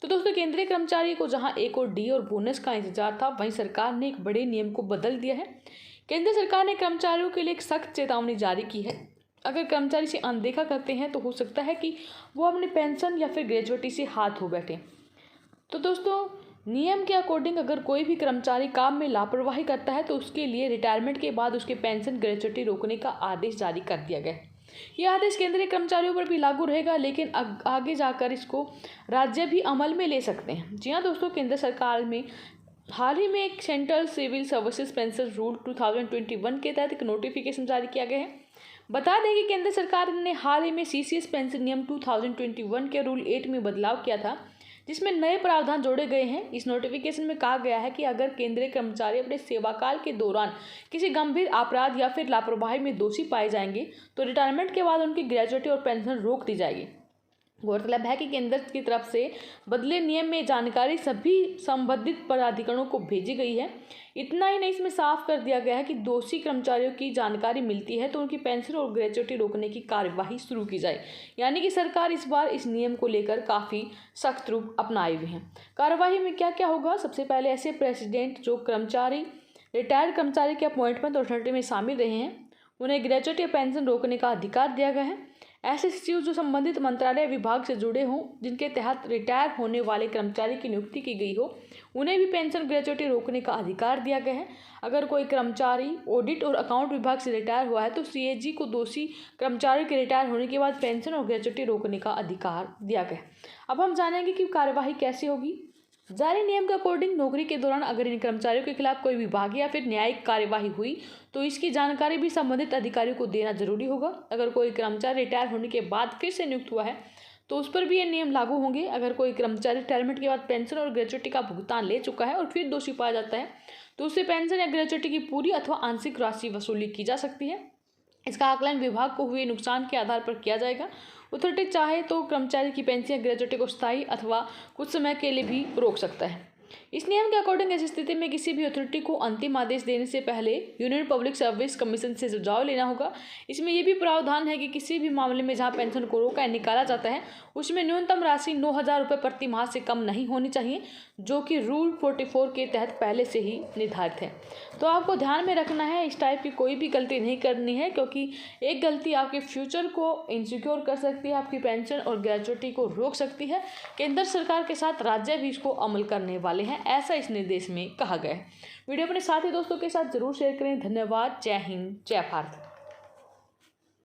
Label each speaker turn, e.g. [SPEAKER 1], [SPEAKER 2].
[SPEAKER 1] तो दोस्तों केंद्रीय कर्मचारी को जहां एक और डी और बोनस का इंतजार था, वहीं सरकार ने एक बड़े नियम को बदल दिया है। केंद्र सरकार ने कर्मचारियों के लिए एक सख्त चेतावनी जारी की है। अगर कर्मचारी इसे अनदेखा करते हैं तो हो सकता है कि वो अपनी पेंशन या फिर ग्रेजुएटी से हाथ धो बैठे। तो दोस्तों नियम के अकॉर्डिंग अगर कोई भी कर्मचारी काम में लापरवाही करता है तो उसके लिए रिटायरमेंट के बाद उसके पेंशन ग्रेजुएटी रोकने का आदेश जारी कर दिया गया है। यह आदेश केंद्रीय कर्मचारियों पर भी लागू रहेगा, लेकिन आगे जाकर इसको राज्य भी अमल में ले सकते हैं। जी हाँ दोस्तों, केंद्र सरकार में हाल ही में एक central civil services pension rule 2021 के तहत एक नोटिफिकेशन जारी किया गया है। बता दें कि केंद्र सरकार ने हाल ही में सीसीएस पेंशन नियम 2021 के रूल 8 में बदलाव किया था, जिसमें नए प्रावधान जोड़े गए हैं। इस नोटिफिकेशन में कहा गया है कि अगर केंद्रीय कर्मचारी अपने सेवाकाल के दौरान किसी गंभीर अपराध या फिर लापरवाही में दोषी पाए जाएंगे तो रिटायरमेंट के बाद उनकी ग्रेजुएटी और पेंशन रोक दी जाएगी। गौरतलब है कि केंद्र की तरफ से बदले नियम में जानकारी सभी संबंधित पदाधिकारियों को भेजी गई है। इतना ही नहीं, इसमें साफ कर दिया गया है कि दोषी कर्मचारियों की जानकारी मिलती है तो उनकी पेंशन और ग्रेजुएटी रोकने की कार्यवाही शुरू की जाए। यानी कि सरकार इस बार इस नियम को लेकर काफ़ी सख्त रूप अपनाए हुए हैं। कार्यवाही में क्या क्या होगा? सबसे पहले ऐसे प्रेसिडेंट जो कर्मचारी रिटायर्ड कर्मचारी के अपॉइंटमेंट अथॉरिटी में शामिल रहे हैं, उन्हें ग्रेजुएटी और पेंशन रोकने का अधिकार दिया गया है। ऐसे सचिव जो संबंधित मंत्रालय विभाग से जुड़े हों, जिनके तहत रिटायर होने वाले कर्मचारी की नियुक्ति की गई हो, उन्हें भी पेंशन ग्रेजुएटी रोकने का अधिकार दिया गया है। अगर कोई कर्मचारी ऑडिट और अकाउंट विभाग से रिटायर हुआ है तो सीएजी को दोषी कर्मचारी के रिटायर होने के बाद पेंशन और ग्रेजुएटी रोकने का अधिकार दिया गया है। अब हम जानेंगे कि कार्यवाही कैसे होगी। जारी नियम के अकॉर्डिंग नौकरी के दौरान अगर इन कर्मचारियों के खिलाफ कोई विभागीय या फिर न्यायिक कार्यवाही हुई तो इसकी जानकारी भी संबंधित अधिकारियों को देना जरूरी होगा। अगर कोई कर्मचारी रिटायर होने के बाद फिर से नियुक्त हुआ है तो उस पर भी ये नियम लागू होंगे। अगर कोई कर्मचारी रिटायरमेंट के बाद पेंशन और ग्रेजुएटी का भुगतान ले चुका है और फिर दोषी पाया जाता है तो उससे पेंशन या ग्रेजुएटी की पूरी अथवा आंशिक राशि वसूली की जा सकती है। इसका आकलन विभाग को हुए नुकसान के आधार पर किया जाएगा। अथॉरिटी चाहे तो कर्मचारी की पेंशन या ग्रेजुएटी को स्थायी अथवा कुछ समय के लिए भी रोक सकता है। इस नियम के अकॉर्डिंग ऐसी स्थिति में किसी भी अथॉरिटी को अंतिम आदेश देने से पहले यूनियन पब्लिक सर्विस कमीशन से सुझाव लेना होगा। इसमें यह भी प्रावधान है कि किसी भी मामले में जहां पेंशन को रोका निकाला जाता है उसमें न्यूनतम राशि 9,000 रुपये प्रति माह से कम नहीं होनी चाहिए, जो कि रूल 44 के तहत पहले से ही निर्धारित है। तो आपको ध्यान में रखना है, इस टाइप की कोई भी गलती नहीं करनी है, क्योंकि एक गलती आपके फ्यूचर को इनसिक्योर कर सकती है, आपकी पेंशन और ग्रेजुएटी को रोक सकती है। केंद्र सरकार के साथ राज्य भी इसको अमल करने वाले हैं, ऐसा इस निर्देश में कहा गया है। वीडियो अपने साथी दोस्तों के साथ जरूर शेयर करें। धन्यवाद। जय हिंद, जय भारत।